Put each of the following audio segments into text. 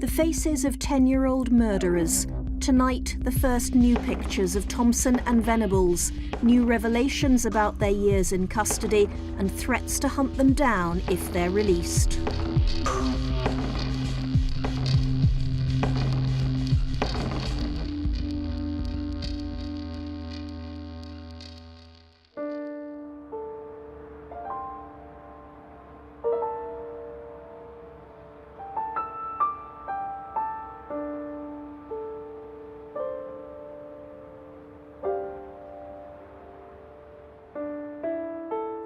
The faces of 10-year-old murderers. Tonight, the first new pictures of Thompson and Venables, new revelations about their years in custody, and threats to hunt them down if they're released.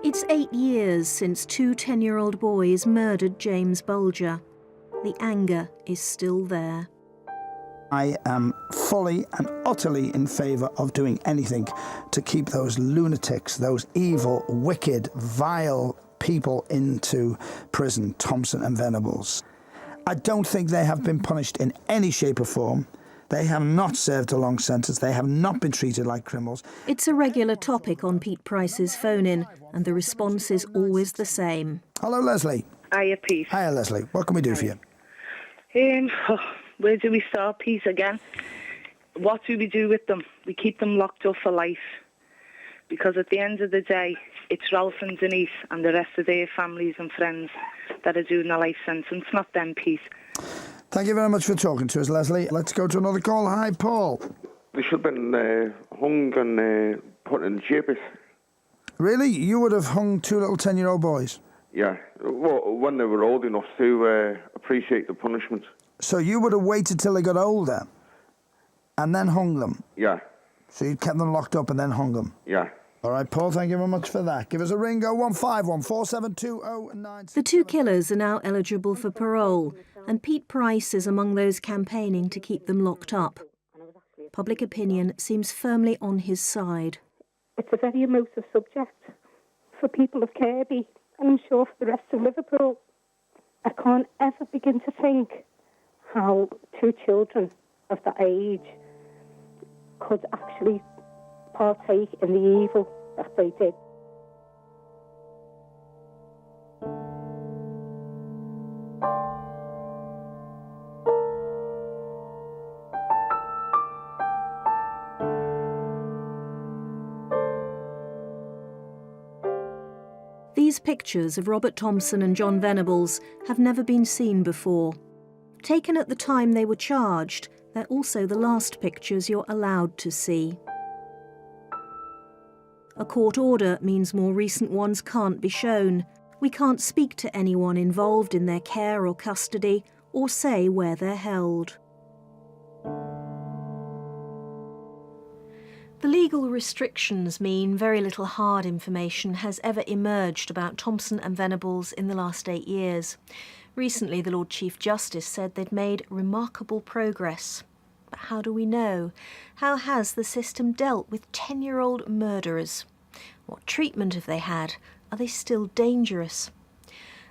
It's 8 years since two 10-year-old boys murdered James Bulger. The anger is still there. I am fully and utterly in favour of doing anything to keep those lunatics, those evil, wicked, vile people into prison, Thompson and Venables. I don't think they have been punished in any shape or form. They have not served a long sentence. They have not been treated like criminals. It's a regular topic on Pete Price's phone-in, and the response is always the same. Hello, Leslie. Hiya, Pete. Hiya, Leslie. What can we do for you? Where do we start, Pete, again? What do we do with them? We keep them locked up for life. Because at the end of the day, it's Ralph and Denise and the rest of their families and friends that are doing a life sentence, not them, Pete. Thank you very much for talking to us, Leslie. Let's go to another call. Hi, Paul. They should have been hung and put in gibbet. Really? You would have hung two little 10-year-old boys? Yeah, well, when they were old enough to appreciate the punishment. So you would have waited till they got older and then hung them? Yeah. So you kept them locked up and then hung them? Yeah. All right, Paul, thank you very much for that. Give us a ring, 0151 472 0967. The two killers are now eligible for parole, and Pete Price is among those campaigning to keep them locked up. Public opinion seems firmly on his side. It's a very emotive subject for people of Kirby, and I'm sure for the rest of Liverpool. I can't ever begin to think how two children of that age could actually partake in the evil that they did. These pictures of Robert Thompson and John Venables have never been seen before. Taken at the time they were charged, they're also the last pictures you're allowed to see. A court order means more recent ones can't be shown. We can't speak to anyone involved in their care or custody or say where they're held. The legal restrictions mean very little hard information has ever emerged about Thompson and Venables in the last 8 years. Recently, the Lord Chief Justice said they'd made remarkable progress. But how do we know? How has the system dealt with 10-year-old murderers? What treatment have they had? Are they still dangerous?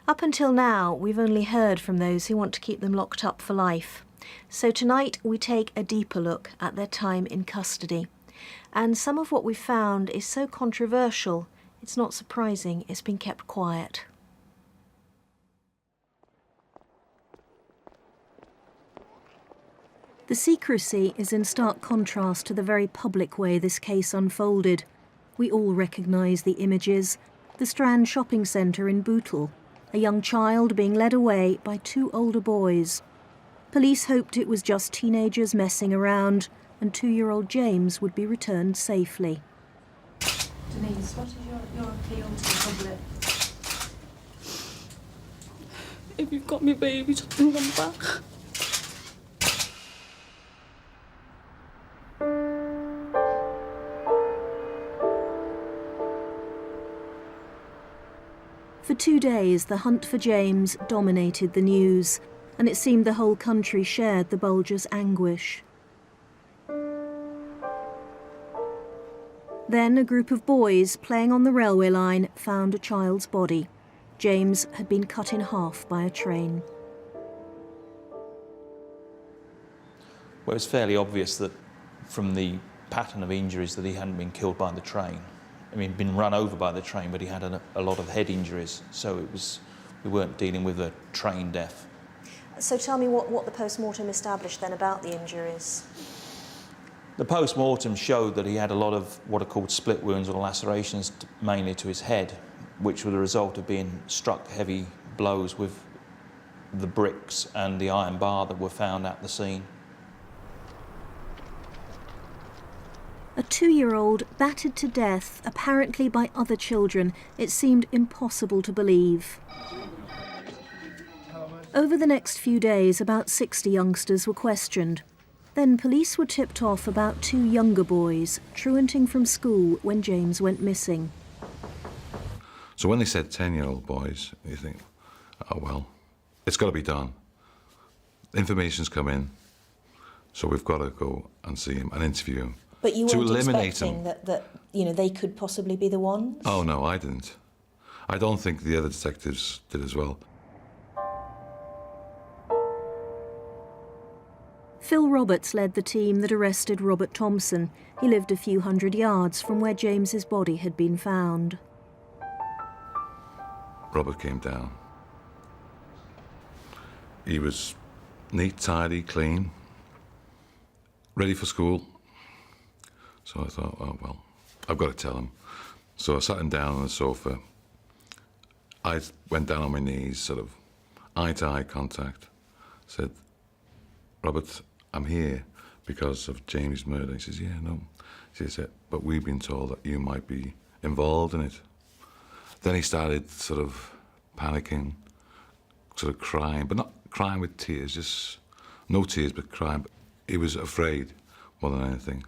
Up until now, we've only heard from those who want to keep them locked up for life. So tonight, we take a deeper look at their time in custody. And some of what we've found is so controversial, it's not surprising it's been kept quiet. The secrecy is in stark contrast to the very public way this case unfolded. We all recognise the images. The Strand shopping centre in Bootle, a young child being led away by two older boys. Police hoped it was just teenagers messing around and 2-year-old James would be returned safely. Denise, what is your appeal to the public? If you've got me baby, just bring them back. For 2 days, the hunt for James dominated the news, and it seemed the whole country shared the Bulger's anguish. Then a group of boys playing on the railway line found a child's body. James had been cut in half by a train. Well, it was fairly obvious that from the pattern of injuries that he hadn't been killed by the train. I mean, been run over by the train, but he had a lot of head injuries, so we weren't dealing with a train death. So tell me what the post-mortem established then about the injuries. The post-mortem showed that he had a lot of what are called split wounds or lacerations, mainly to his head, which were the result of being struck heavy blows with the bricks and the iron bar that were found at the scene. A 2-year-old battered to death, apparently by other children. It seemed impossible to believe. Over the next few days, about 60 youngsters were questioned. Then police were tipped off about 2 younger boys truanting from school when James went missing. So when they said 10-year-old boys, you think, oh well, it's got to be done. Information's come in, so we've got to go and see him and interview him. But you to weren't eliminate expecting him. that they could possibly be the ones? Oh no, I didn't. I don't think the other detectives did as well. Phil Roberts led the team that arrested Robert Thompson. He lived a few hundred yards from where James's body had been found. Robert came down. He was neat, tidy, clean, ready for school. So I thought, oh well, I've got to tell him. So I sat him down on the sofa. I went down on my knees, sort of eye-to-eye contact. Said, Robert, I'm here because of Jamie's murder. He says, yeah, no. She said, but we've been told that you might be involved in it. Then he started sort of panicking, sort of crying, but not crying with tears, just no tears, but crying. He was afraid more than anything.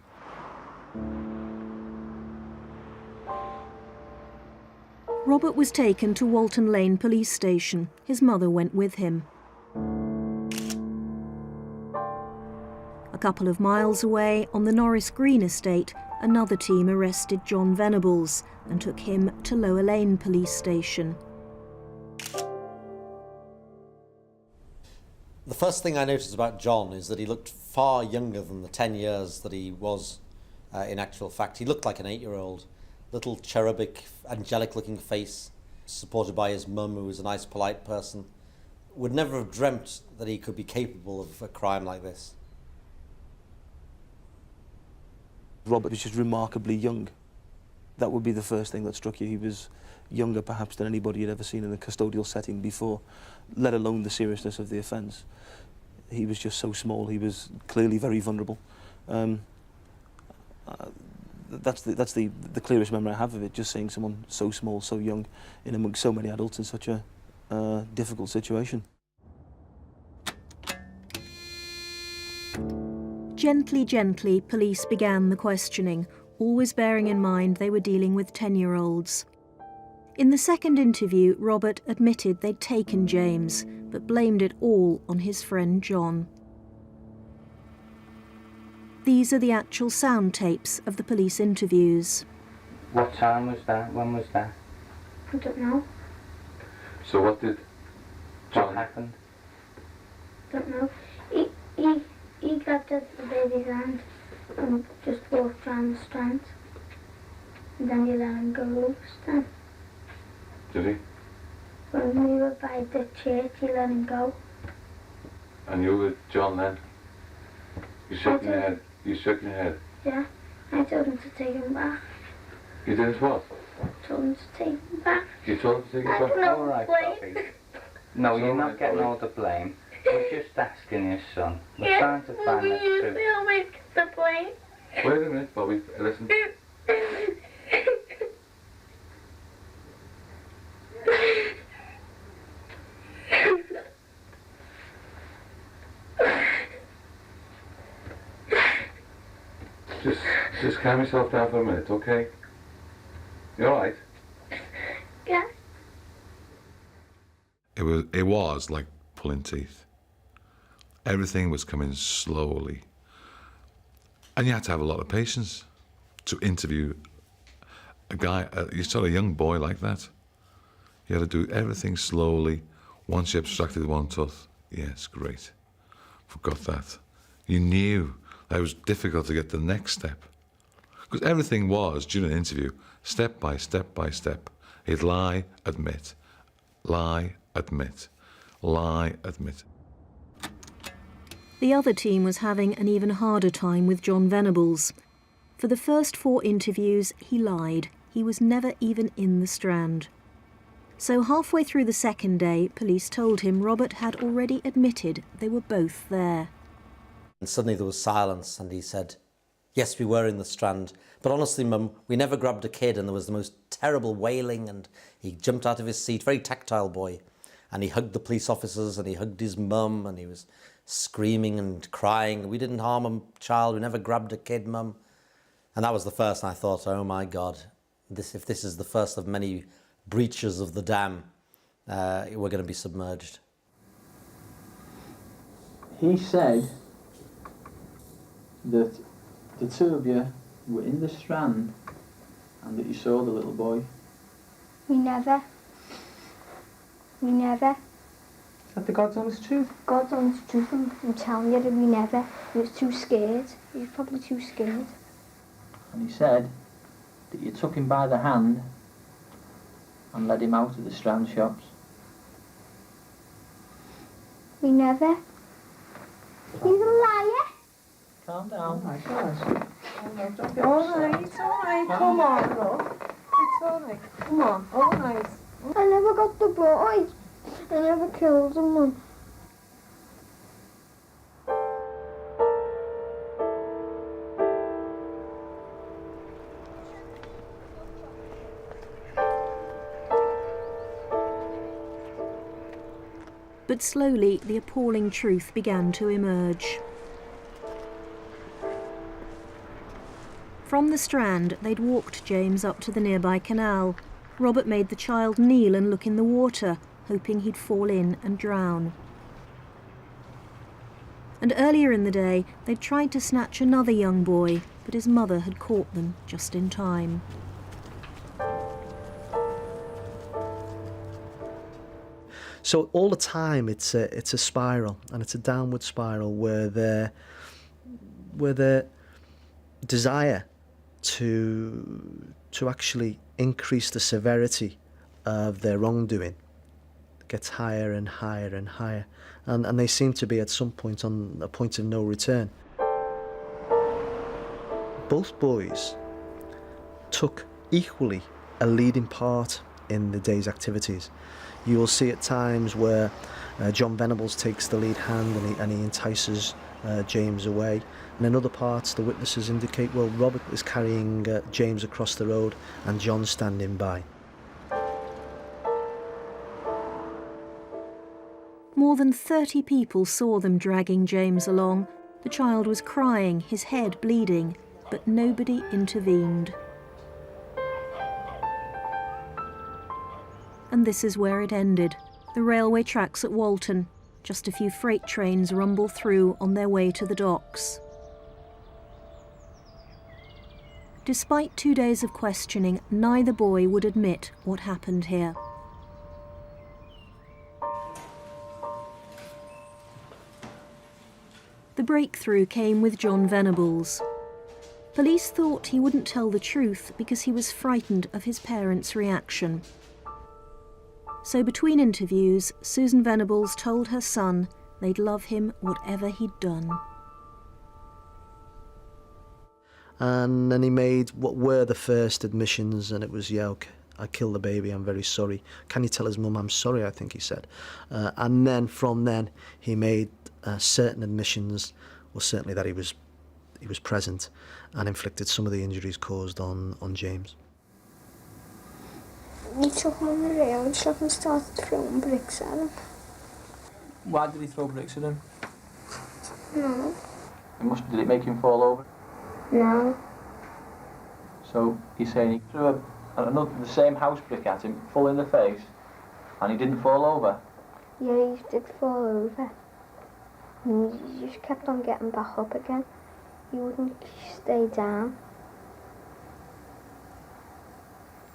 Robert was taken to Walton Lane police station. His mother went with him. A couple of miles away, on the Norris Green estate, another team arrested John Venables and took him to Lower Lane police station. The first thing I noticed about John is that he looked far younger than the 10 years that he was in actual fact. He looked like an 8-year-old. Little cherubic, angelic-looking face, supported by his mum, who was a nice, polite person. Would never have dreamt that he could be capable of a crime like this. Robert was just remarkably young. That would be the first thing that struck you. He was younger, perhaps, than anybody you'd ever seen in a custodial setting before, let alone the seriousness of the offence. He was just so small. He was clearly very vulnerable. That's the clearest memory I have of it, just seeing someone so small, so young, in amongst so many adults in such a difficult situation. Gently, gently, police began the questioning, always bearing in mind they were dealing with 10-year-olds. In the second interview, Robert admitted they'd taken James, but blamed it all on his friend John. These are the actual sound tapes of the police interviews. What time was that? When was that? I don't know. So what did What happened? Don't know. He grabbed at the baby's hand and just walked around the strand. And then he let him go loose then. Did he? When we were by the church, he let him go. And you were John then? You shook your head? You shook your head? Yeah. I told him to take him back. You did what? I told him to take him back. You told him to take I it back? don't know. All right, Bobby. No, you're not getting all the blame. We're just asking your son. We're trying to find the truth. You always get the blame. Wait a minute, Bobby. Listen. Just calm yourself down for a minute, okay? You all right? Yeah. It was like pulling teeth. Everything was coming slowly. And you had to have a lot of patience to interview a guy, you saw a young boy like that. You had to do everything slowly. Once you abstracted one tooth, yes, great. Forgot that. You knew that it was difficult to get the next step. Because everything was, during an interview, step by step by step. He'd lie, admit, lie, admit, lie, admit. The other team was having an even harder time with John Venables. For the first 4 interviews, he lied. He was never even in the Strand. So halfway through the second day, police told him Robert had already admitted they were both there. And suddenly there was silence, and he said, "Yes, we were in the Strand. But honestly, Mum, we never grabbed a kid," and there was the most terrible wailing, and he jumped out of his seat, very tactile boy, and he hugged the police officers, and he hugged his mum, and he was screaming and crying. "We didn't harm a child, we never grabbed a kid, Mum." And that was the first, and I thought, oh my God, if this is the first of many breaches of the dam, we're going to be submerged. He said that the two of you were in the Strand and that you saw the little boy. We never. We never. Is that the God's honest truth? God's honest truth, I'm telling you that we never. He was too scared. He was probably too scared. And he said that you took him by the hand and led him out of the Strand shops. We never. He's a liar. Calm down. Oh my gosh. All right, come on, look. It's all right, come on, all right. I never got the boy. I never killed him, Mum. But slowly the appalling truth began to emerge. From the Strand, they'd walked James up to the nearby canal. Robert made the child kneel and look in the water, hoping he'd fall in and drown. And earlier in the day, they'd tried to snatch another young boy, but his mother had caught them just in time. So all the time it's a spiral, and it's a downward spiral where their desire to actually increase the severity of their wrongdoing gets higher and higher and higher, and they seem to be at some point on a point of no return. Both boys took equally a leading part in the day's activities. You will see at times where John Venables takes the lead hand and he entices James away. And in other parts, the witnesses indicate, well, Robert is carrying James across the road and John's standing by. More than 30 people saw them dragging James along. The child was crying, his head bleeding, but nobody intervened. And this is where it ended. The railway tracks at Walton. Just a few freight trains rumble through on their way to the docks. Despite 2 days of questioning, neither boy would admit what happened here. The breakthrough came with John Venables. Police thought he wouldn't tell the truth because he was frightened of his parents' reaction. So between interviews, Susan Venables told her son they'd love him whatever he'd done. And then he made what were the first admissions, and it was, yeah, okay, I killed the baby, I'm very sorry. Can you tell his mum I'm sorry, I think he said. And then from then he made certain admissions, well, certainly that he was present and inflicted some of the injuries caused on James. He took him on the railway track and started throwing bricks at him. Why did he throw bricks at him? No. Did it make him fall over? No. So he's saying he threw the same house brick at him, full in the face, and he didn't fall over? Yeah, he did fall over. And he just kept on getting back up again. He wouldn't stay down.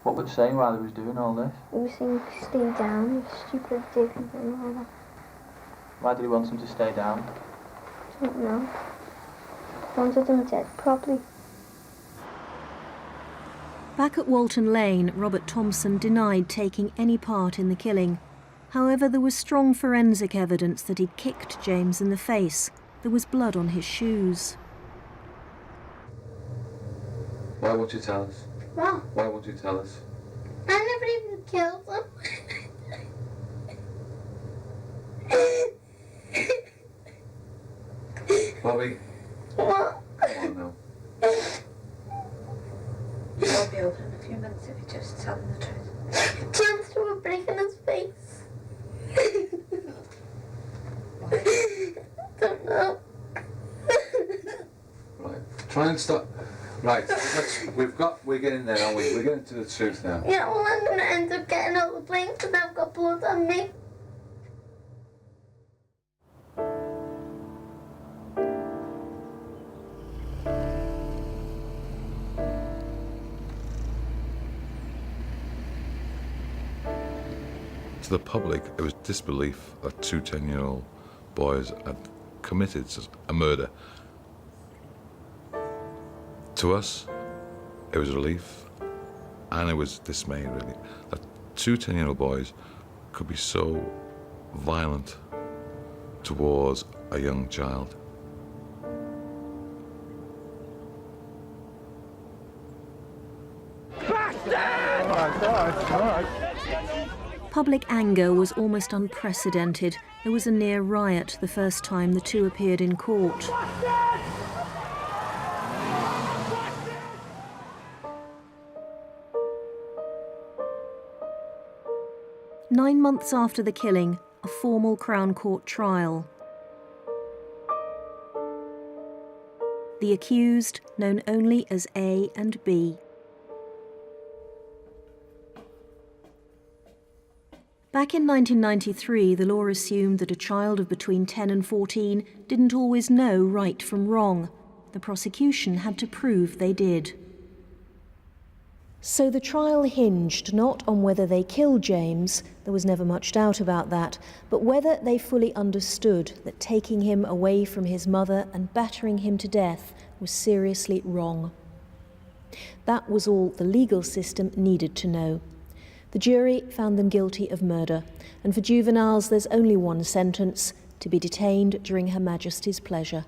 What was he saying while he was doing all this? He was saying, stay down, you stupid dick, and all that. Why did he want him to stay down? I don't know. Wanted him dead, probably. Back at Walton Lane, Robert Thompson denied taking any part in the killing. However, there was strong forensic evidence that he'd kicked James in the face. there was blood on his shoes. Why won't you tell us? What? Why won't you tell us? I never even killed them. Bobby? What? Come on now. You'll be over in a few minutes if you just tell him the truth. Chance to a break in his face. Don't know. Right. Try and stop. Right. We're getting there, aren't we? We're getting to the truth now. Yeah, well, I'm going to end up getting out the blame because I've got blood on me. To the public, it was disbelief that two 10-year-old boys had committed a murder. To us, it was relief, and it was dismay, really, that two 10-year-old boys could be so violent towards a young child. Public anger was almost unprecedented. There was a near riot the first time the two appeared in court. Nine months after the killing, a formal Crown Court trial. The accused, known only as A and B. Back in 1993, the law assumed that a child of between 10 and 14 didn't always know right from wrong. The prosecution had to prove they did. So the trial hinged not on whether they killed James, there was never much doubt about that, but whether they fully understood that taking him away from his mother and battering him to death was seriously wrong. That was all the legal system needed to know. The jury found them guilty of murder, and for juveniles there's only one sentence: to be detained during Her Majesty's pleasure.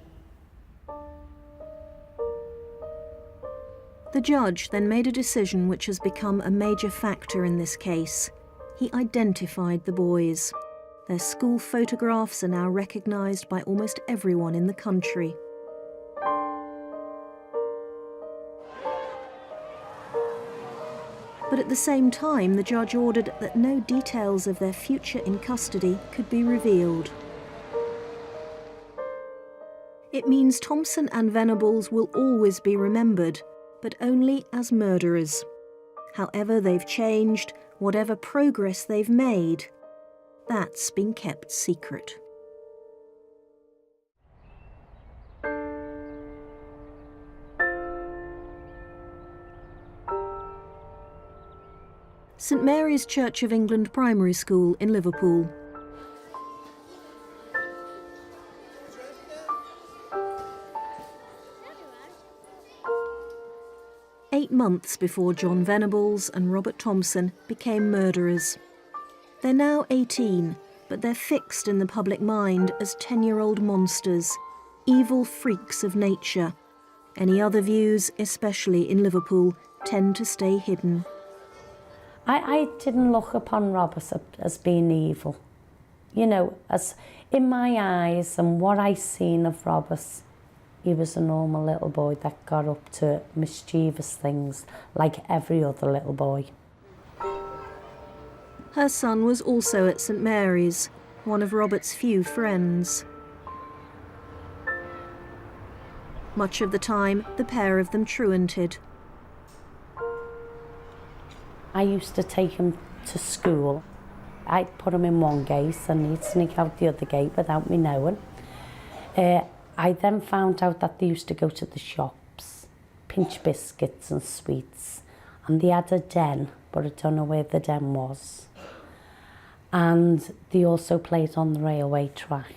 The judge then made a decision which has become a major factor in this case. He identified the boys. Their school photographs are now recognised by almost everyone in the country. But at the same time, the judge ordered that no details of their future in custody could be revealed. It means Thompson and Venables will always be remembered, but only as murderers. However they've changed, whatever progress they've made, that's been kept secret. St Mary's Church of England Primary School in Liverpool. Eight months before John Venables and Robert Thompson became murderers. They're now 18, but they're fixed in the public mind as 10-year-old monsters, evil freaks of nature. Any other views, especially in Liverpool, tend to stay hidden. I didn't look upon Robert as being evil. You know, as in my eyes and what I seen of Robert, he was a normal little boy that got up to mischievous things like every other little boy. Her son was also at St Mary's, one of Robert's few friends. Much of the time, the pair of them truanted. I used to take him to school. I'd put him in one gate and he'd sneak out the other gate without me knowing. I then found out that they used to go to the shops, pinch biscuits and sweets, and they had a den, but I don't know where the den was. And they also played on the railway track.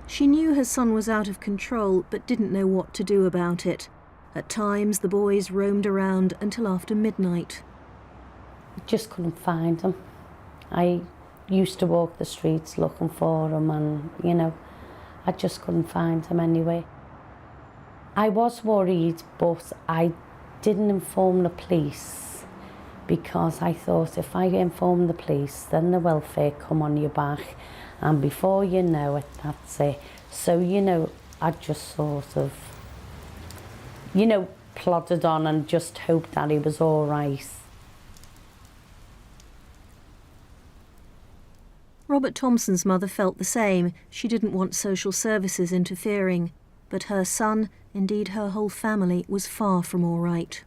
She knew her son was out of control, but didn't know what to do about it. At times, the boys roamed around until after midnight. I just couldn't find him. I used to walk the streets looking for him, and, you know, I just couldn't find him anyway. I was worried, but I didn't inform the police because I thought if I inform the police, then the welfare come on your back, and before you know it, that's it. So, you know, I just sort of, you know, plodded on and just hoped that he was all right. Robert Thompson's mother felt the same. She didn't want social services interfering. But her son, indeed her whole family, was far from all right.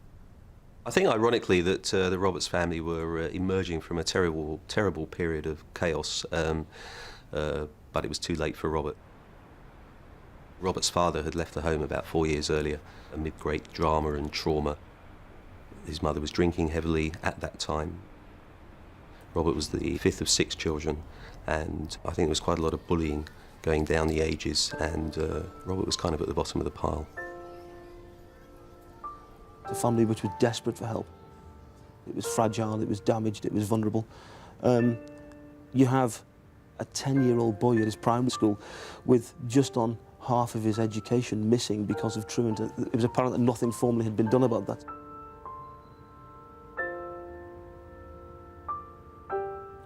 I think ironically that the Roberts family were emerging from a terrible period of chaos, but it was too late for Robert. Robert's father had left the home about 4 years earlier, amid great drama and trauma. His mother was drinking heavily at that time. Robert was the fifth of 6 children, and I think there was quite a lot of bullying going down the ages, and Robert was kind of at the bottom of the pile. A family which was desperate for help. It was fragile, it was damaged, it was vulnerable. You have a 10-year-old boy at his primary school with just on half of his education missing because of truant. It was apparent that nothing formally had been done about that.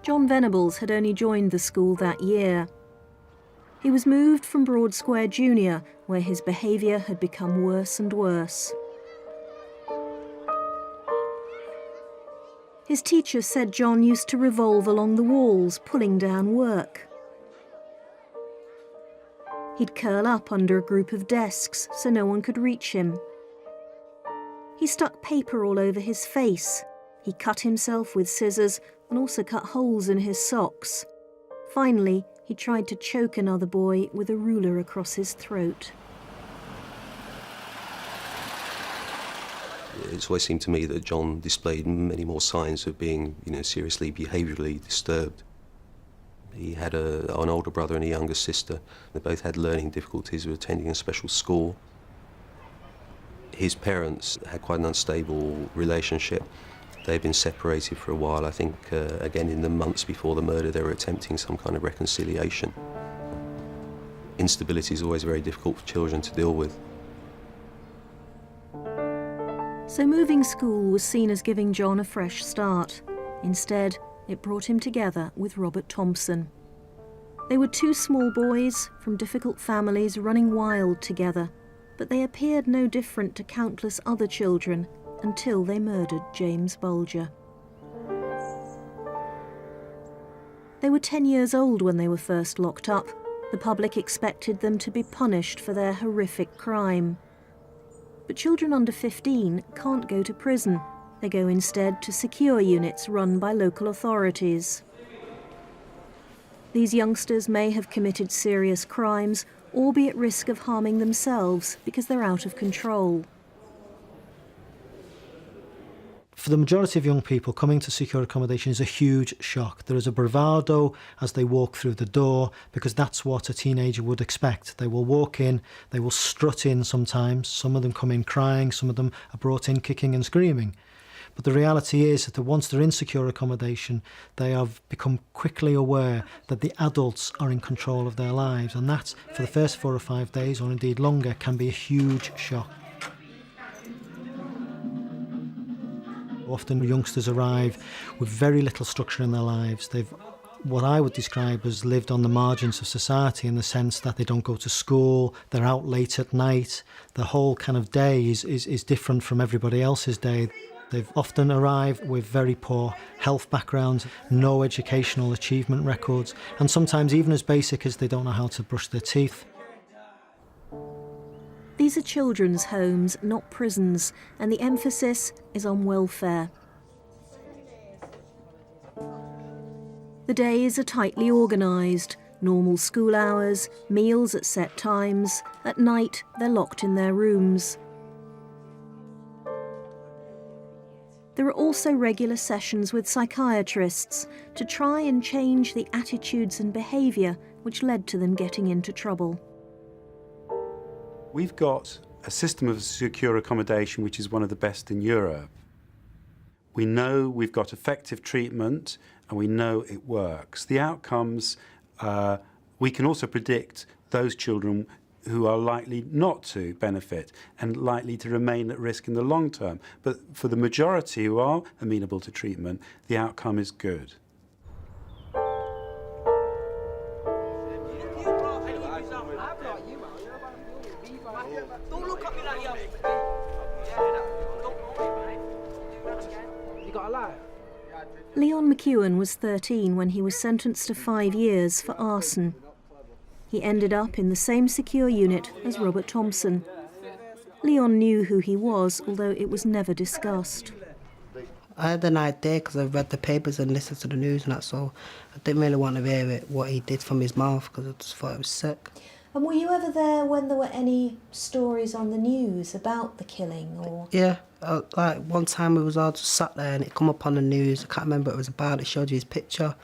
John Venables had only joined the school that year. He was moved from Broad Square Junior, where his behaviour had become worse and worse. His teacher said John used to revolve along the walls, pulling down work. He'd curl up under a group of desks so no one could reach him. He stuck paper all over his face. He cut himself with scissors and also cut holes in his socks. Finally, he tried to choke another boy with a ruler across his throat. It's always seemed to me that John displayed many more signs of being, seriously behaviourally disturbed. He had an older brother and a younger sister. They both had learning difficulties, were attending a special school. His parents had quite an unstable relationship. They'd been separated for a while. I think, again, in the months before the murder, they were attempting some kind of reconciliation. Instability is always very difficult for children to deal with. So moving school was seen as giving John a fresh start. Instead, it brought him together with Robert Thompson. They were 2 small boys from difficult families running wild together, but they appeared no different to countless other children until they murdered James Bulger. They were 10 years old when they were first locked up. The public expected them to be punished for their horrific crime. But children under 15 can't go to prison. They go instead to secure units run by local authorities. These youngsters may have committed serious crimes or be at risk of harming themselves because they're out of control. For the majority of young people, coming to secure accommodation is a huge shock. There is a bravado as they walk through the door, because that's what a teenager would expect. They will walk in, they will strut in sometimes. Some of them come in crying, some of them are brought in kicking and screaming. But the reality is that once they're in secure accommodation, they have become quickly aware that the adults are in control of their lives, and that, for the first 4 or 5 days, or indeed longer, can be a huge shock. Often youngsters arrive with very little structure in their lives. They've what I would describe as lived on the margins of society, in the sense that they don't go to school, they're out late at night. The whole kind of day is different from everybody else's day. They've often arrived with very poor health backgrounds, no educational achievement records, and sometimes even as basic as they don't know how to brush their teeth. These are children's homes, not prisons, and the emphasis is on welfare. The days are tightly organised, normal school hours, meals at set times. At night, they're locked in their rooms. There are also regular sessions with psychiatrists to try and change the attitudes and behaviour which led to them getting into trouble. We've got a system of secure accommodation which is one of the best in Europe. We know we've got effective treatment and we know it works. The outcomes We can also predict those children who are likely not to benefit and likely to remain at risk in the long term. But for the majority who are amenable to treatment, the outcome is good. Don't look at me like you. You got a lie? Leon McEwen was 13 when he was sentenced to 5 years for arson. He ended up in the same secure unit as Robert Thompson. Leon knew who he was, although it was never discussed. I had an idea because I read the papers and listened to the news and that, so I didn't really want to hear it, what he did from his mouth, because I just thought it was sick. And were you ever there when there were any stories on the news about the killing, or...? Yeah, like one time we was all just sat there and it come up on the news. I can't remember what it was about. It showed you his picture,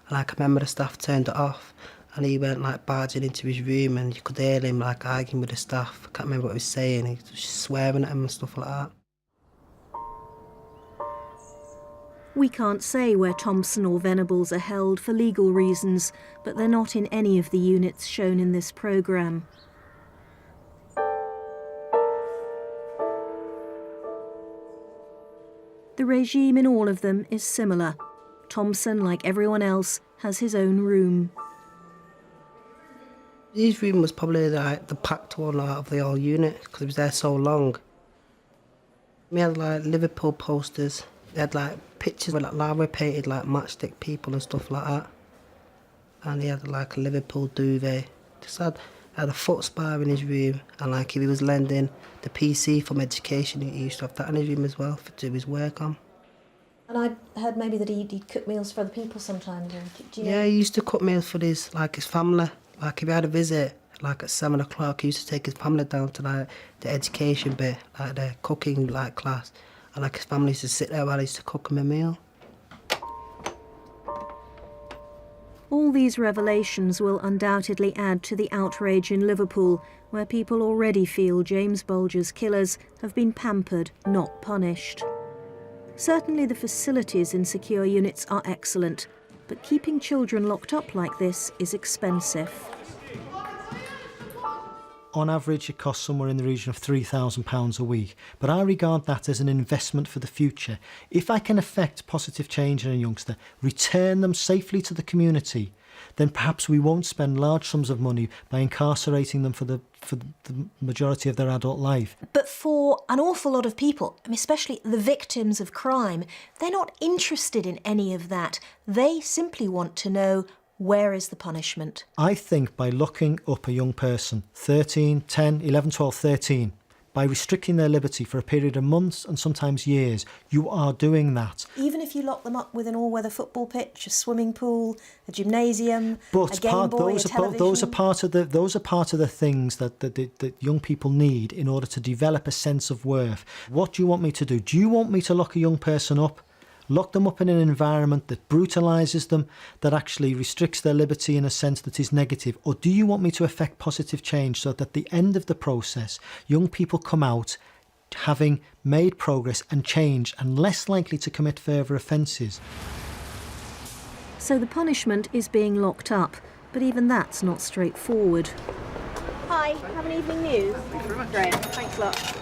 and like, I remember the staff turned it off, and he went like barging into his room, and you could hear him like arguing with the staff. I can't remember what he was saying. He was swearing at him and stuff like that. We can't say where Thompson or Venables are held for legal reasons, but they're not in any of the units shown in this programme. The regime in all of them is similar. Thompson, like everyone else, has his own room. His room was probably like the packed one out of the whole unit because he was there so long. We had like Liverpool posters. They had like pictures with like lava painted like matchstick people and stuff like that. And he had like a Liverpool duvet. Just had a foot spa in his room, and like if he was lending the PC from education, he used to have that in his room as well to do his work on. And I heard maybe that he'd cook meals for other people sometimes. Do you know? Yeah, he used to cook meals for his family. Like if he had a visit, like at 7 o'clock, he used to take his family down to like the education bit, like the cooking like class, and like his family used to sit there while he used to cook him a meal. All these revelations will undoubtedly add to the outrage in Liverpool, where people already feel James Bulger's killers have been pampered, not punished. Certainly the facilities in secure units are excellent, but keeping children locked up like this is expensive. On average, it costs somewhere in the region of £3,000 a week, but I regard that as an investment for the future. If I can effect positive change in a youngster, return them safely to the community, then perhaps we won't spend large sums of money by incarcerating them for the majority of their adult life. But for an awful lot of people, especially the victims of crime, they're not interested in any of that. They simply want to know, where is the punishment? I think by locking up a young person, 13, 10, 11, 12, 13, by restricting their liberty for a period of months and sometimes years, you are doing that. Even if you lock them up with an all-weather football pitch, a swimming pool, a gymnasium, but a Game Boy, a television... those are part of the things that young people need in order to develop a sense of worth. What do you want me to do? Do you want me to lock a young person up? Lock them up in an environment that brutalises them, that actually restricts their liberty in a sense that is negative? Or do you want me to effect positive change so that at the end of the process, young people come out having made progress and change and less likely to commit further offences? So the punishment is being locked up, but even that's not straightforward. Hi, have an evening news? Great, thanks a lot.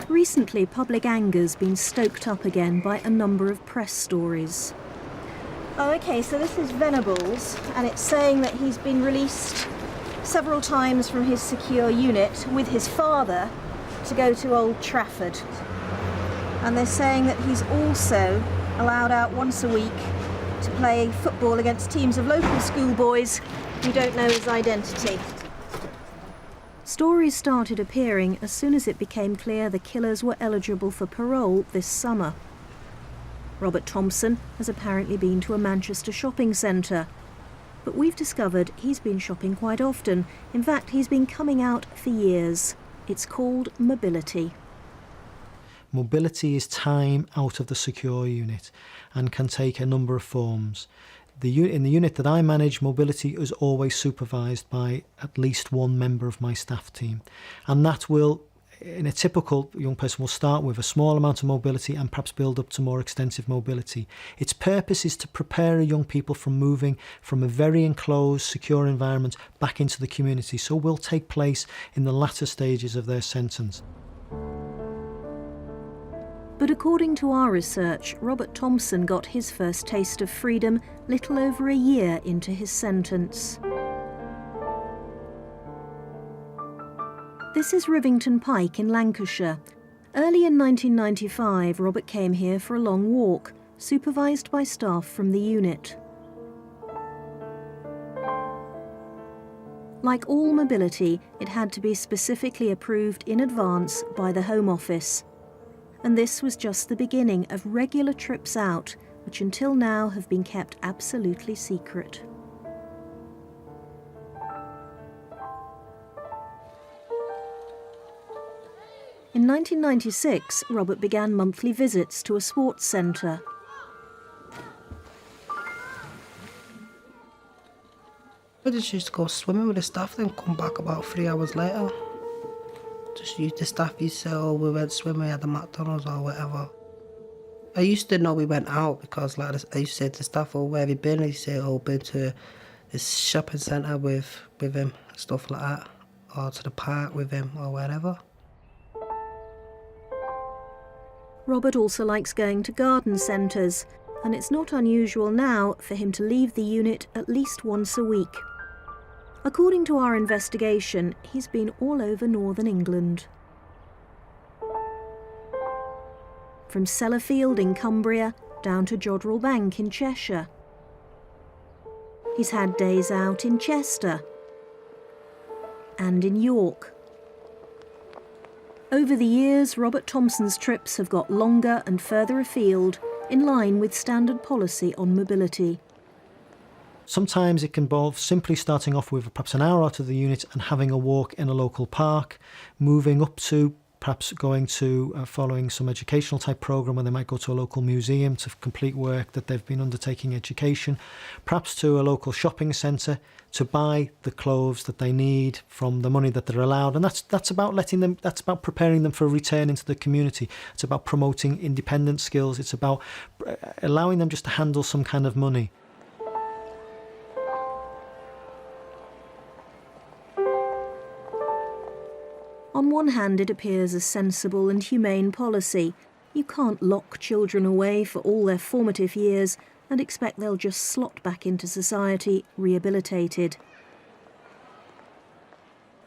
Recently, public anger's been stoked up again by a number of press stories. Oh, OK, so this is Venables, and it's saying that he's been released several times from his secure unit with his father to go to Old Trafford. And they're saying that he's also allowed out once a week to play football against teams of local schoolboys who don't know his identity. Stories started appearing as soon as it became clear the killers were eligible for parole this summer. Robert Thompson has apparently been to a Manchester shopping centre, but we've discovered he's been shopping quite often. In fact, he's been coming out for years. It's called mobility. Mobility is time out of the secure unit and can take a number of forms. In the unit that I manage, mobility is always supervised by at least one member of my staff team, and that will in a typical young person will start with a small amount of mobility and perhaps build up to more extensive mobility. Its purpose is to prepare young people from moving from a very enclosed, secure environment back into the community, so will take place in the latter stages of their sentence. But according to our research, Robert Thompson got his first taste of freedom little over a year into his sentence. This is Rivington Pike in Lancashire. Early in 1995, Robert came here for a long walk, supervised by staff from the unit. Like all mobility, it had to be specifically approved in advance by the Home Office. And this was just the beginning of regular trips out, which until now have been kept absolutely secret. In 1996, Robert began monthly visits to a sports centre. I just used to go swimming with the staff, then come back about 3 hours later. Just use the staff, you say, oh, we went swimming at the McDonald's or whatever. I used to know we went out because like I used to say to the staff, oh, where have you been? And he'd say, oh, been to this shopping centre with him, stuff like that. Or to the park with him or wherever. Robert also likes going to garden centres, and it's not unusual now for him to leave the unit at least once a week. According to our investigation, he's been all over northern England. From Sellafield in Cumbria down to Jodrell Bank in Cheshire. He's had days out in Chester and in York. Over the years, Robert Thompson's trips have got longer and further afield, in line with standard policy on mobility. Sometimes it can involve simply starting off with perhaps an hour out of the unit and having a walk in a local park, moving up to perhaps going to following some educational type programme where they might go to a local museum to complete work that they've been undertaking education, perhaps to a local shopping centre to buy the clothes that they need from the money that they're allowed. And that's about that's about preparing them for a return into the community. It's about promoting independent skills. It's about allowing them just to handle some kind of money. On one hand, it appears a sensible and humane policy. You can't lock children away for all their formative years and expect they'll just slot back into society, rehabilitated.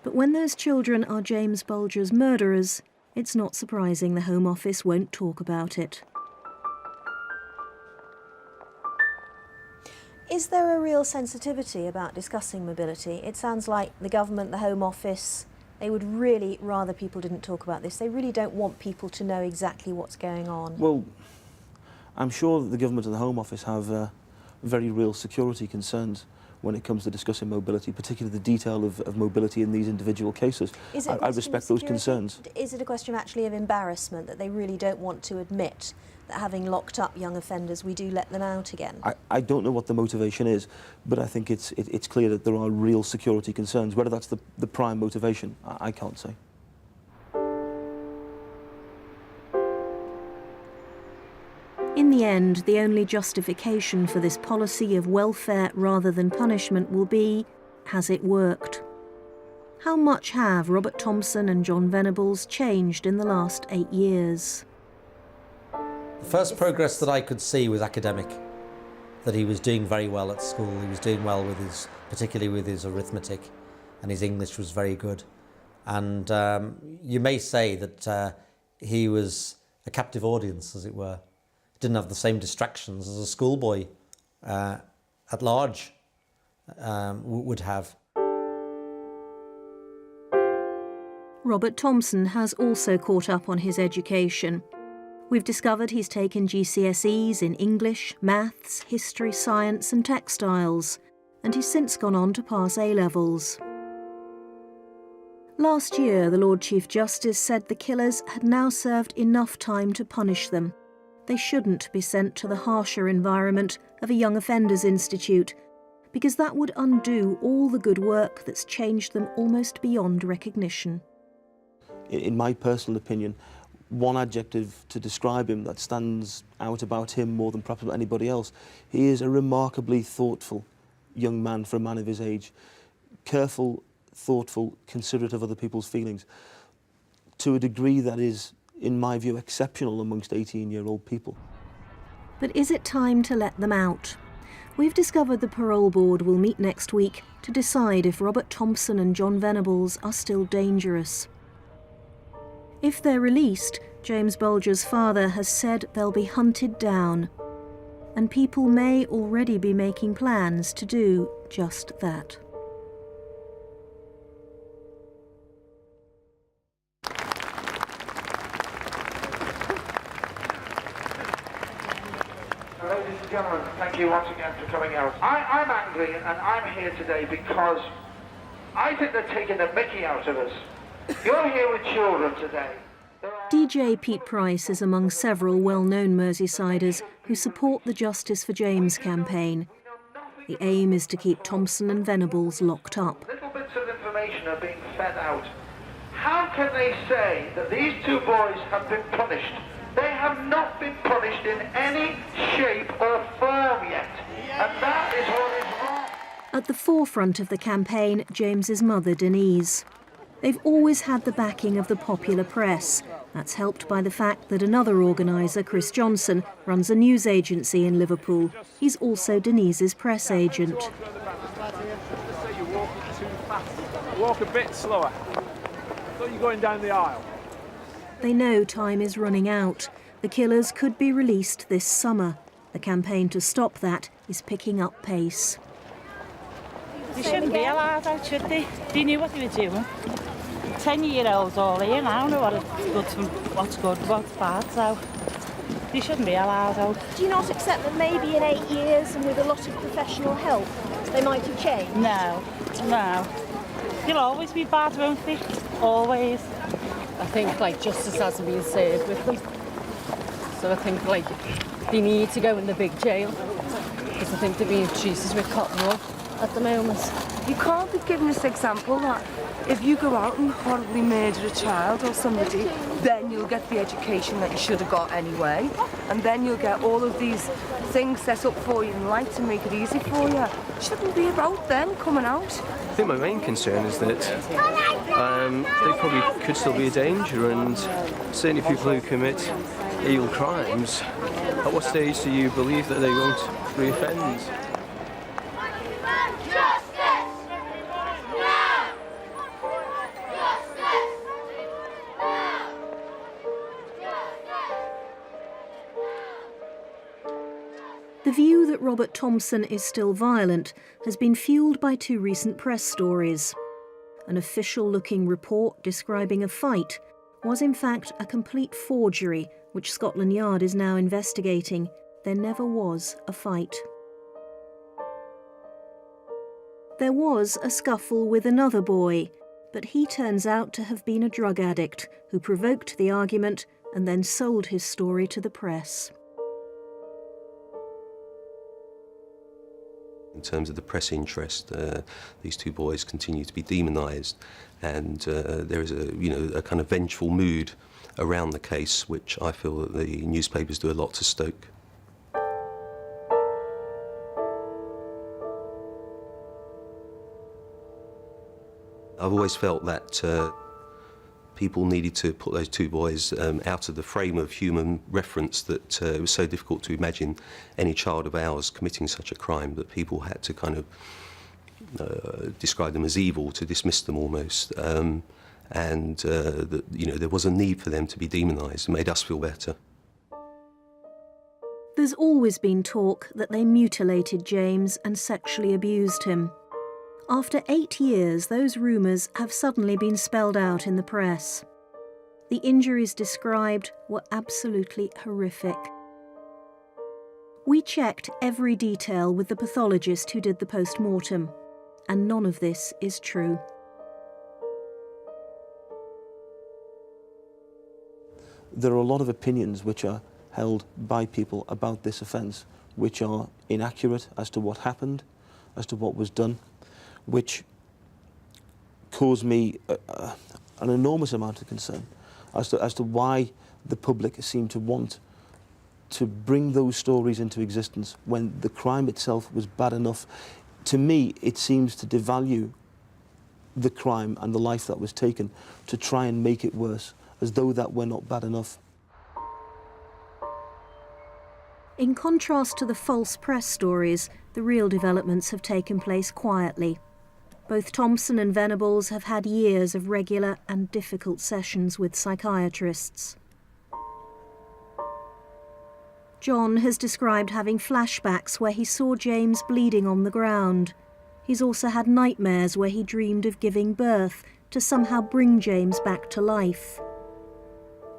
But when those children are James Bulger's murderers, it's not surprising the Home Office won't talk about it. Is there a real sensitivity about discussing mobility? It sounds like the government, the Home Office, they would really rather people didn't talk about this. They really don't want people to know exactly what's going on. Well, I'm sure that the government and the Home Office have very real security concerns when it comes to discussing mobility, particularly the detail of mobility in these individual cases. I respect those concerns. Is it a question actually of embarrassment, that they really don't want to admit that having locked up young offenders, we do let them out again? I don't know what the motivation is, but I think it's clear that there are real security concerns. Whether that's the prime motivation, I can't say. In the end, the only justification for this policy of welfare rather than punishment will be, has it worked? How much have Robert Thompson and John Venables changed in the last 8 years? The first progress that I could see was academic, that he was doing very well at school. He was doing well with particularly with his arithmetic, and his English was very good. And you may say that he was a captive audience, as it were. Didn't have the same distractions as a schoolboy at large would have. Robert Thompson has also caught up on his education. We've discovered he's taken GCSEs in English, maths, history, science and textiles, and he's since gone on to pass A-levels. Last year, the Lord Chief Justice said the killers had now served enough time to punish them. They shouldn't be sent to the harsher environment of a young offenders institute, because that would undo all the good work that's changed them almost beyond recognition. in my personal opinion, one adjective to describe him that stands out about him more than perhaps anybody else. He is a remarkably thoughtful young man for a man of his age. Careful, thoughtful, considerate of other people's feelings, to a degree that is, in my view, exceptional amongst 18-year-old people. But is it time to let them out? We've discovered the parole board will meet next week to decide if Robert Thompson and John Venables are still dangerous. If they're released, James Bulger's father has said they'll be hunted down, and people may already be making plans to do just that. Ladies and gentlemen, thank you once again for coming out. I'm angry, and I'm here today because I think they're taking the mickey out of us. You're here with children today. DJ Pete Price is among several well-known Merseysiders who support the Justice for James campaign. The aim is to keep Thompson and Venables locked up. Little bits of information are being fed out. How can they say that these two boys have been punished? They have not been punished in any shape or form yet, and that is what is wrong. At the forefront of the campaign, James's mother, Denise. They've always had the backing of the popular press. That's helped by the fact that another organiser, Chris Johnson, runs a news agency in Liverpool. He's also Denise's press agent. Walk a bit slower. I thought you were going down the aisle. They know time is running out. The killers could be released this summer. The campaign to stop that is picking up pace. They shouldn't be allowed out, should they? They knew what they were doing. 10-year-olds all here now know what's good and what's bad, so they shouldn't be allowed out. Do you not accept that maybe in 8 years and with a lot of professional help they might have changed? No. They'll always be bad, won't they? Always. I think justice hasn't been served with them. So I think they need to go in the big jail. Because I think they're being treated with cotton wool at the moment. You can't be giving this example that if you go out and horribly murder a child or somebody, then you'll get the education that you should have got anyway, and then you'll get all of these things set up for you in life to make it easy for you. It shouldn't be about them coming out. I think my main concern is that they probably could still be a danger, and certainly people who commit illegal crimes, at what stage do you believe that they won't reoffend? The view that Robert Thompson is still violent has been fuelled by two recent press stories. An official-looking report describing a fight was in fact a complete forgery, which Scotland Yard is now investigating. There never was a fight. There was a scuffle with another boy, but he turns out to have been a drug addict who provoked the argument and then sold his story to the press. In terms of the press interest, these two boys continue to be demonised, and there is a kind of vengeful mood around the case, which I feel that the newspapers do a lot to stoke. I've always felt that people needed to put those two boys out of the frame of human reference, that it was so difficult to imagine any child of ours committing such a crime that people had to kind of describe them as evil, to dismiss them almost, and that there was a need for them to be demonised. It made us feel better. There's always been talk that they mutilated James and sexually abused him. After 8 years, those rumours have suddenly been spelled out in the press. The injuries described were absolutely horrific. We checked every detail with the pathologist who did the post-mortem, and none of this is true. There are a lot of opinions which are held by people about this offence which are inaccurate as to what happened, as to what was done, which cause me an enormous amount of concern as to why the public seem to want to bring those stories into existence when the crime itself was bad enough. To me, it seems to devalue the crime and the life that was taken to try and make it worse, as though that were not bad enough. In contrast to the false press stories, the real developments have taken place quietly. Both Thompson and Venables have had years of regular and difficult sessions with psychiatrists. John has described having flashbacks where he saw James bleeding on the ground. He's also had nightmares where he dreamed of giving birth to somehow bring James back to life.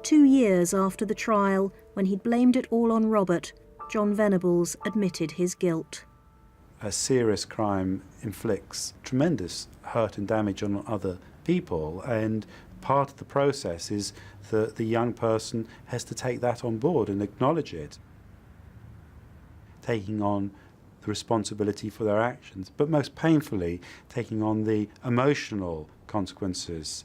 2 years after the trial, when he'd blamed it all on Robert, John Venables admitted his guilt. A serious crime inflicts tremendous hurt and damage on other people, and part of the process is that the young person has to take that on board and acknowledge it, taking on the responsibility for their actions, but most painfully taking on the emotional consequences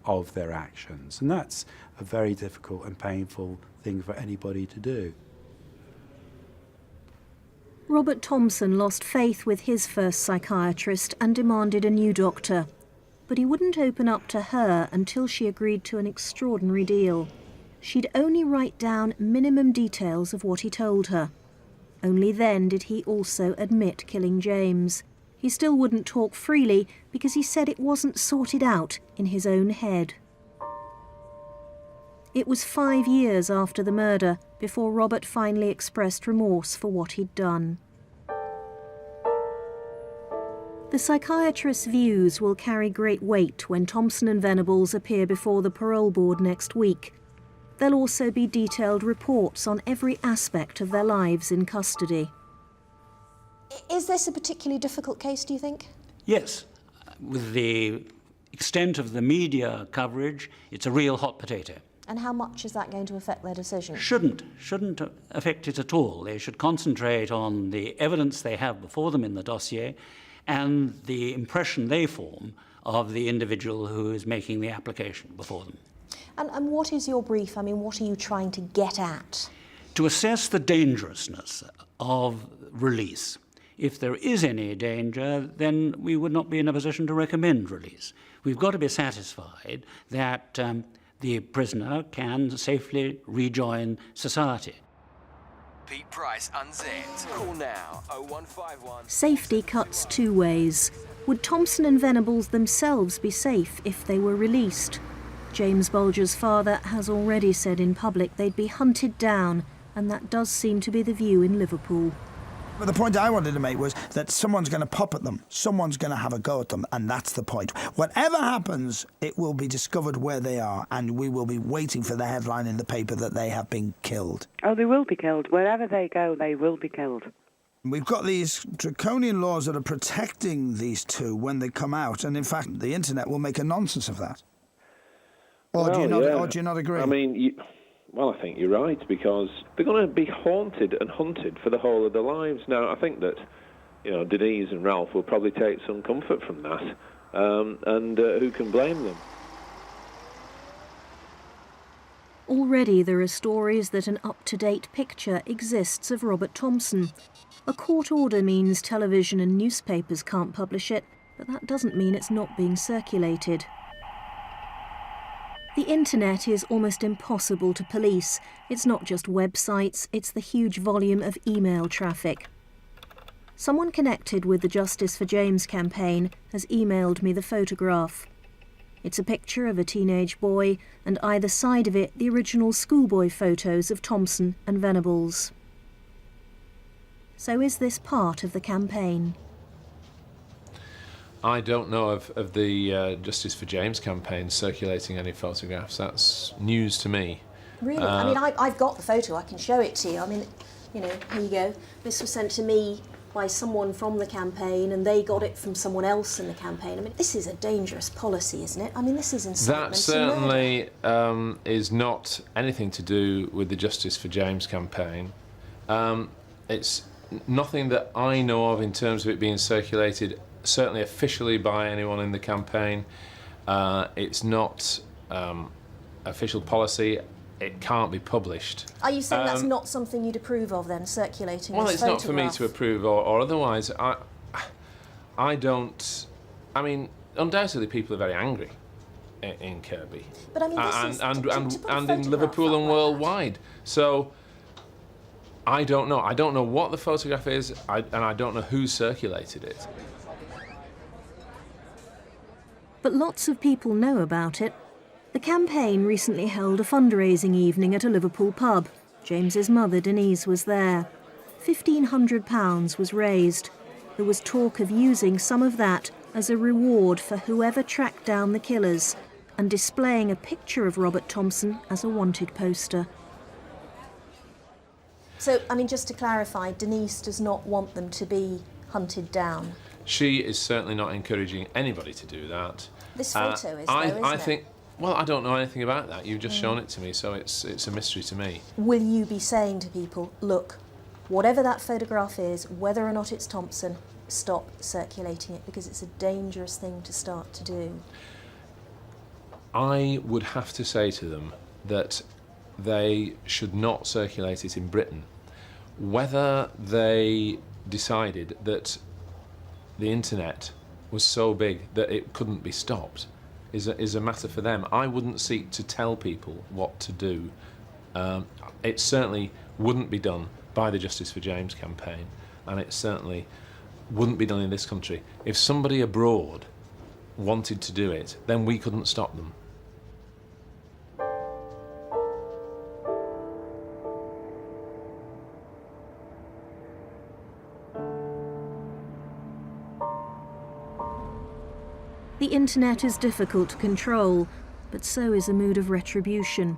of their actions. And that's a very difficult and painful thing for anybody to do. Robert Thompson lost faith with his first psychiatrist and demanded a new doctor. But he wouldn't open up to her until she agreed to an extraordinary deal. She'd only write down minimum details of what he told her. Only then did he also admit killing James. He still wouldn't talk freely because he said it wasn't sorted out in his own head. It was 5 years after the murder before Robert finally expressed remorse for what he'd done. The psychiatrist's views will carry great weight when Thompson and Venables appear before the parole board next week. There'll also be detailed reports on every aspect of their lives in custody. Is this a particularly difficult case, do you think? Yes. With the extent of the media coverage, it's a real hot potato. And how much is that going to affect their decision? Shouldn't affect it at all. They should concentrate on the evidence they have before them in the dossier and the impression they form of the individual who is making the application before them. And what is your brief? I mean, what are you trying to get at? To assess the dangerousness of release. If there is any danger, then we would not be in a position to recommend release. We've got to be satisfied that the prisoner can safely rejoin society. Pete Price unzipped. Call now 0151. Safety cuts 2 ways. Would Thompson and Venables themselves be safe if they were released? James Bulger's father has already said in public they'd be hunted down, and that does seem to be the view in Liverpool. But the point I wanted to make was that someone's going to pop at them. Someone's going to have a go at them, and that's the point. Whatever happens, it will be discovered where they are, and we will be waiting for the headline in the paper that they have been killed. Oh, they will be killed. Wherever they go, they will be killed. We've got these draconian laws that are protecting these two when they come out, and in fact, the internet will make a nonsense of that. Or do you not agree? I mean, I think you're right, because they're going to be haunted and hunted for the whole of their lives. Now, I think that, Denise and Ralph will probably take some comfort from that, and who can blame them? Already there are stories that an up-to-date picture exists of Robert Thompson. A court order means television and newspapers can't publish it, but that doesn't mean it's not being circulated. The internet is almost impossible to police. It's not just websites, it's the huge volume of email traffic. Someone connected with the Justice for James campaign has emailed me the photograph. It's a picture of a teenage boy, and either side of it the original schoolboy photos of Thompson and Venables. So is this part of the campaign? I don't know of the Justice for James campaign circulating any photographs. That's news to me. Really? I mean, I've got the photo. I can show it to you. I mean, here you go. This was sent to me by someone from the campaign, and they got it from someone else in the campaign. I mean, this is a dangerous policy, isn't it? I mean, this is incitement. That certainly is not anything to do with the Justice for James campaign. It's nothing that I know of in terms of it being circulated, certainly officially by anyone in the campaign. It's not official policy. It can't be published. Are you saying that's not something you'd approve of then, circulating Well, this it's photograph? not for me to approve or otherwise. I don't... I mean, undoubtedly people are very angry in Kirby. But I mean, this and in Liverpool and worldwide. So, I don't know. I don't know what the photograph is, and I don't know who circulated it. But lots of people know about it. The campaign recently held a fundraising evening at a Liverpool pub. James's mother, Denise, was there. £1,500 was raised. There was talk of using some of that as a reward for whoever tracked down the killers and displaying a picture of Robert Thompson as a wanted poster. So, I mean, just to clarify, Denise does not want them to be hunted down. She is certainly not encouraging anybody to do that. This photo is, though, I isn't think, it? well, I don't know anything about that. You've just shown it to me, so it's a mystery to me. Will you be saying to people, look, whatever that photograph is, whether or not it's Thompson, stop circulating it, because it's a dangerous thing to start to do? I would have to say to them that they should not circulate it in Britain. Whether they decided that the internet was so big that it couldn't be stopped is a matter for them. I wouldn't seek to tell people what to do. It certainly wouldn't be done by the Justice for James campaign, and it certainly wouldn't be done in this country. If somebody abroad wanted to do it, then we couldn't stop them. The internet is difficult to control, but so is a mood of retribution.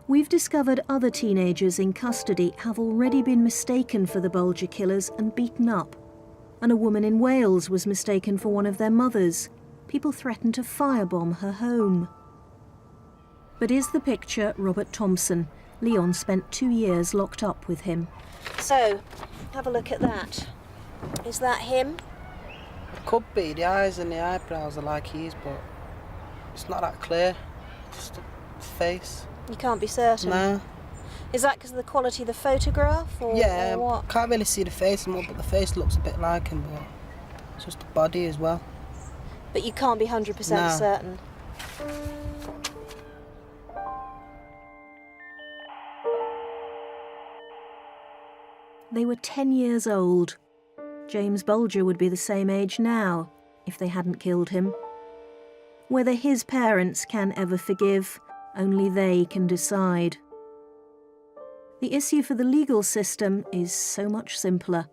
We've discovered other teenagers in custody have already been mistaken for the Bulger killers and beaten up. And a woman in Wales was mistaken for one of their mothers. People threatened to firebomb her home. But is the picture Robert Thompson? Leon spent 2 years locked up with him. So, have a look at that. Is that him? It could be. The eyes and the eyebrows are like his, but it's not that clear. Just the face. You can't be certain? No. Is that because of the quality of the photograph, or, yeah, or what? Can't really see the face more, but the face looks a bit like him, but it's just the body as well. But you can't be 100% certain? They were 10 years old. James Bulger would be the same age now if they hadn't killed him. Whether his parents can ever forgive, only they can decide. The issue for the legal system is so much simpler.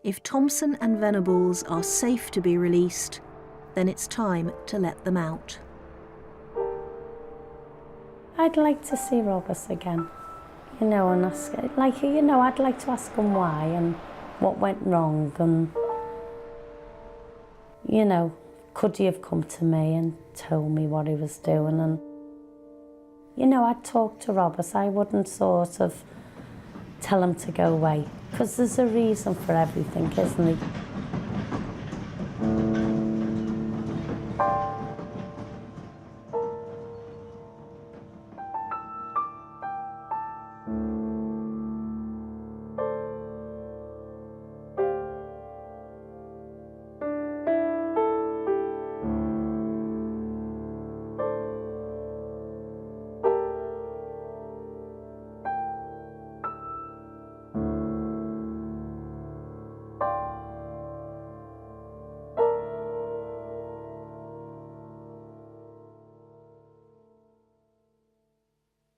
If Thompson and Venables are safe to be released, then it's time to let them out. I'd like to see Roberts again, you know, and ask, like, you know, I'd like to ask him why and what went wrong, and, you know, could he have come to me and told me what he was doing? And, you know, I'd talk to Roberts. I wouldn't sort of tell him to go away, because there's a reason for everything, isn't there?